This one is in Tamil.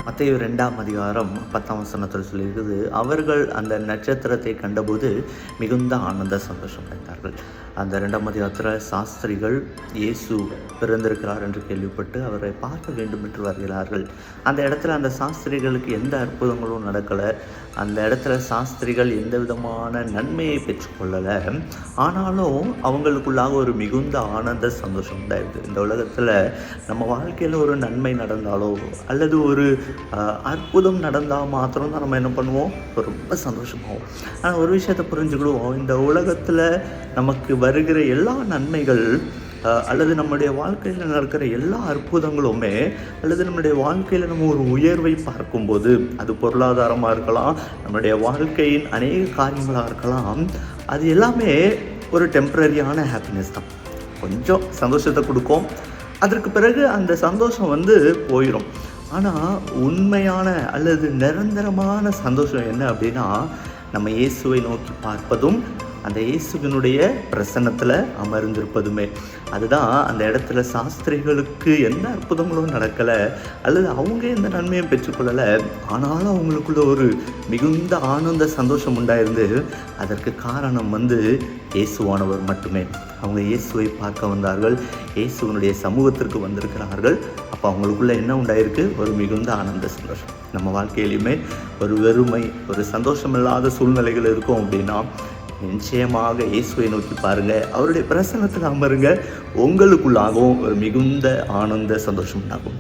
மத்தேயு 2ஆம் அதிகாரம் 10ஆம் வசனத்தில் சொல்லியிருக்குது, அவர்கள் அந்த நட்சத்திரத்தை கண்டபோது மிகுந்த ஆனந்த சந்தோஷம் அடைந்தார்கள். அந்த 2ஆம் அதிகாரத்தில் சாஸ்திரிகள் இயேசு பிறந்திருக்கிறார் என்று கேள்விப்பட்டு அவரை பார்க்க வேண்டும் என்று வருகிறார்கள். அந்த இடத்துல அந்த சாஸ்திரிகளுக்கு எந்த அற்புதங்களும் நடக்கலை. அந்த இடத்துல சாஸ்திரிகள் எந்த விதமான நன்மையை பெற்றுக்கொள்ளலை. ஆனாலும் அவங்களுக்குள்ளாக ஒரு மிகுந்த ஆனந்த சந்தோஷம் உண்டாயிருக்கு. இந்த உலகத்தில் நம்ம வாழ்க்கையில் ஒரு நன்மை நடந்தாலோ அல்லது ஒரு அற்புதம் நடந்தால் மாத்திரம்தான் நம்ம என்ன பண்ணுவோம், ரொம்ப சந்தோஷமாகும். ஆனால் ஒரு விஷயத்தை புரிஞ்சுக்கிடுவோம், இந்த உலகத்தில் நமக்கு வருகிற எல்லா நன்மைகள் அல்லது நம்முடைய வாழ்க்கையில் நடக்கிற எல்லா அற்புதங்களுமே அல்லது நம்முடைய வாழ்க்கையில் நம்ம ஒரு உயர்வை பார்க்கும்போது, அது பொருளாதாரமாக இருக்கலாம், நம்முடைய வாழ்க்கையின் அநேக காரியங்களாக இருக்கலாம், அது எல்லாமே ஒரு டெம்பரரியான ஹாப்பினஸ் தான். கொஞ்சம் சந்தோஷத்தை கொடுக்கும், அதற்கு பிறகு அந்த சந்தோஷம் போயிடும். ஆனால் உண்மையான அல்லது நிரந்தரமான சந்தோஷம் என்ன அப்படின்னா, நம்ம இயேசுவை நோக்கி பார்ப்பதும் அந்த இயேசுவினுடைய பிரசன்னத்தில் அமர்ந்திருப்பதுமே. அதுதான் அந்த இடத்துல சாஸ்திரிகளுக்கு எந்த அற்புதங்களும் நடக்கலை அல்லது அவங்க எந்த நன்மையும் பெற்றுக்கொள்ளலை. ஆனாலும் அவங்களுக்குள்ள ஒரு மிகுந்த ஆனந்த சந்தோஷம் உண்டாயிருந்து. அதற்கு காரணம் இயேசுவானவர் மட்டுமே. அவங்க இயேசுவை பார்க்க வந்தார்கள், இயேசுவனுடைய சமூகத்திற்கு வந்திருக்கிறார்கள். அப்போ அவங்களுக்குள்ள என்ன உண்டாயிருக்கு, ஒரு மிகுந்த ஆனந்த சந்தோஷம். நம்ம வாழ்க்கையிலையுமே ஒரு வெறுமை, ஒரு சந்தோஷம் இல்லாத சூழ்நிலைகள் இருக்கும் அப்படின்னா நிச்சயமாக இயேசுவை நோக்கி பாருங்கள், அவருடைய பிரசன்னத்தில் அமருங்க. உங்களுக்குள்ளாகவும் ஒரு மிகுந்த ஆனந்த சந்தோஷம் உண்டாகும்.